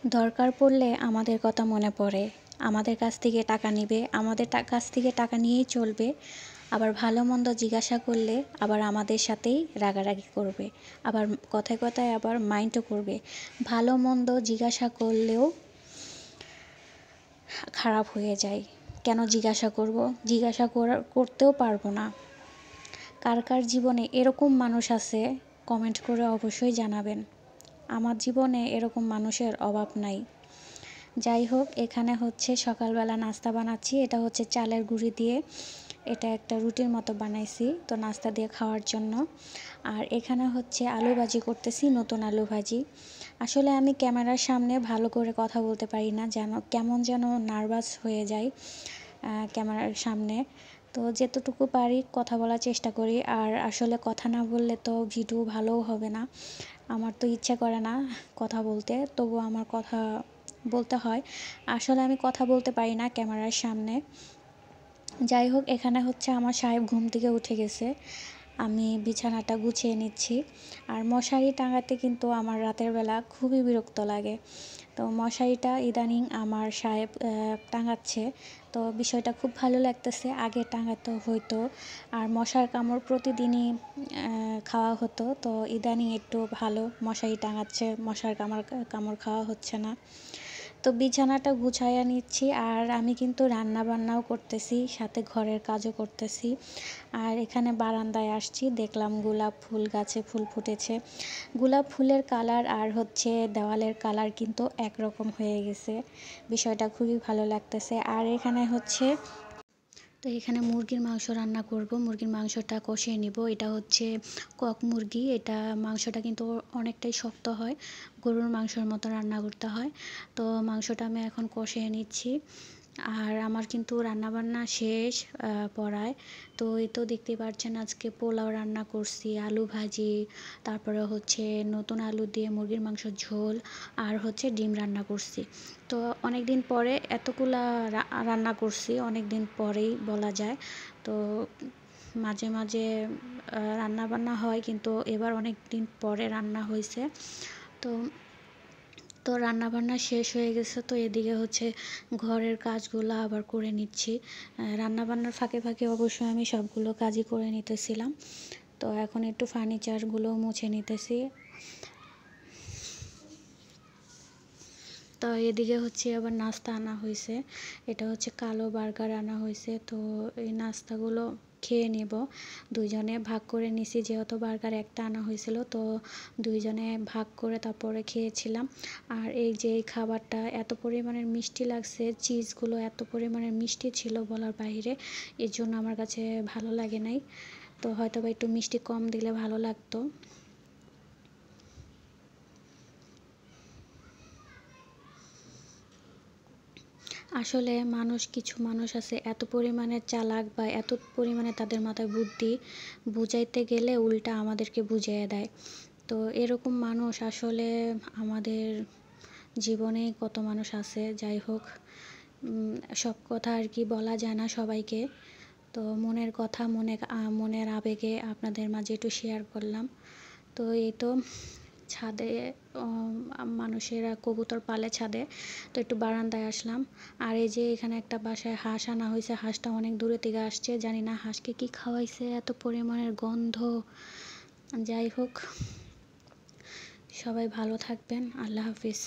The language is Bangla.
দরকার পড়লে আমাদের কথা মনে পড়ে, আমাদের কাছ থেকে টাকা নিবে, আমাদের কাছ থেকে টাকা নিয়েই চলবে। আবার ভালো মন্দ জিজ্ঞাসা করলে আবার আমাদের সাথেই রাগারাগি করবে, আবার কথায় কথায় আবার মাইন্ডও করবে। ভালো মন্দ জিজ্ঞাসা করলেও খারাপ হয়ে যায়। কেন জিজ্ঞাসা করব? জিজ্ঞাসা করতেও পারবো না। কার কার জীবনে এরকম মানুষ আছে কমেন্ট করে অবশ্যই জানাবেন। আমার জীবনে এরকম মানুষের অভাব নাই। যাই হোক, এখানে হচ্ছে সকালবেলা নাস্তা বানাচ্ছি। এটা হচ্ছে চালের গুঁড়ি দিয়ে এটা একটা রুটির মতো বানাইছি, তো নাস্তা দিয়ে খাওয়ার জন্য। আর এখানে হচ্ছে আলু ভাজি করতেছি, নতুন আলু ভাজি। আসলে আমি ক্যামেরার সামনে ভালো করে কথা বলতে পারি না, কেমন যেন নার্ভাস হয়ে যায় ক্যামেরার সামনে। তো যেতটুকু পারি কথা বলার চেষ্টা করি। আর আসলে কথা না বললে তো ভিডিও ভালোও হবে না। আমার তো ইচ্ছা করে না কথা বলতে, তবু আমার কথা বলতে হয়। আসলে আমি কথা বলতে পারি না ক্যামেরার সামনে। যাই হোক, এখানে হচ্ছে আমার সাহেব ঘুম থেকে উঠে গেছে, আমি বিছানাটা গুছিয়ে নিচ্ছি। আর মশারি টাঙাতে কিন্তু আমার রাতের বেলা খুবই বিরক্ত লাগে। তো মশারিটা ইদানিং আমার সাহেব টাঙাচ্ছে, তো বিষয়টা খুব ভালো লাগতেছে। আগে টাঙাতে হইতো আর মশার কামড় প্রতিদিনই খাওয়া হতো, তো ইদানিং একটু ভালো মশারি টাঙাচ্ছে, মশার কামড় খাওয়া হচ্ছে না। তো বিছানাটা গুছাইয়া নিচ্ছি। আর আমি কিন্তু রান্না বান্নাও করতেছি, সাথে ঘরের কাজও করতেছি। আর এখানে বারান্দায় আসছি, দেখলাম গোলাপ ফুল গাছে ফুল ফুটেছে। গোলাপ ফুলের কালার আর হচ্ছে দেওয়ালের কালার কিন্তু একরকম হয়ে গেছে, বিষয়টা খুবই ভালো লাগতেছে। আর এখানে হচ্ছে এখানে মুরগির মাংস রান্না করব। মুরগির মাংসটা কষিয়ে নিব। এটা হচ্ছে কক মুরগি, এটা মাংসটা কিন্তু অনেকটাই শক্ত হয়, গরুর মাংসের মতো রান্না করতে হয়। তো মাংসটা আমি এখন কষিয়ে নিচ্ছি। আর আমার কিন্তু রান্নাবান্না শেষ পড়ায়। তো এই তো দেখতে পাচ্ছেন, আজকে পোলাও রান্না করছি, আলু ভাজি, তারপরে হচ্ছে নতুন আলু দিয়ে মুরগির মাংসের ঝোল, আর হচ্ছে ডিম রান্না করছি। তো অনেক দিন পরে এতগুলা রান্না করছি, অনেক দিন পরেই বলা যায়। তো মাঝে মাঝে রান্না বান্না হয়, কিন্তু এবার অনেক দিন পরে রান্না হয়েছে। তো তো রান্নাবান্না শেষ হয়ে গেছে, তো এদিকে হচ্ছে ঘরের কাজগুলো আবার করে নিচ্ছি। রান্নাবান্নার ফাঁকে ফাঁকে অবশ্যই আমি সবগুলো কাজই করে নিতেছিলাম। তো এখন একটু ফার্নিচারগুলো মুছে নিতেছি। তো এদিকে হচ্ছে আবার নাস্তা আনা হয়েছে, এটা হচ্ছে কালো বার্গার আনা হয়েছে। তো এই নাস্তাগুলো খেয়ে নেব, দুইজনে ভাগ করে নিছি, যেহেতু বার্গার একটা আনা হয়েছিল, তো দুইজনে ভাগ করে তারপরে খেয়েছিলাম। আর এই যে এই খাবারটা এত পরিমাণের মিষ্টি লাগছে, চিজগুলো এত পরিমাণের মিষ্টি ছিল বলার বাইরে, এর জন্য আমার কাছে ভালো লাগে নাই। তো হয়তো বা একটু মিষ্টি কম দিলে ভালো লাগতো। আসলে কিছু মানুষ আছে এত পরিমাণে চালাক, বা এত পরিমাণে তাদের মাথায় বুদ্ধি, বুঝাইতে গেলে উল্টা আমাদেরকে বুঝিয়ে দেয়। তো এরকম মানুষ আসলে আমাদের জীবনে কত মানুষ আছে। যাই হোক, সব কথা আর কি বলা যায় না সবাইকে। তো মনের কথা, মনের আবেগে আপনাদের মাঝে একটু শেয়ার করলাম। তো এই তো ছাদে মানুষেরা কবুতর পালে ছাদে, তো একটু বারান্দায় আসলাম। আর এই যে এখানে একটা বাসায় হাঁস আনা হয়েছে, হাঁসটা অনেক দূরে থেকে আসছে, জানি না হাঁসকে কি খাওয়াইছে, এত পরিমাণের গন্ধ। যাই হোক, সবাই ভালো থাকবেন, আল্লাহ হাফিজ।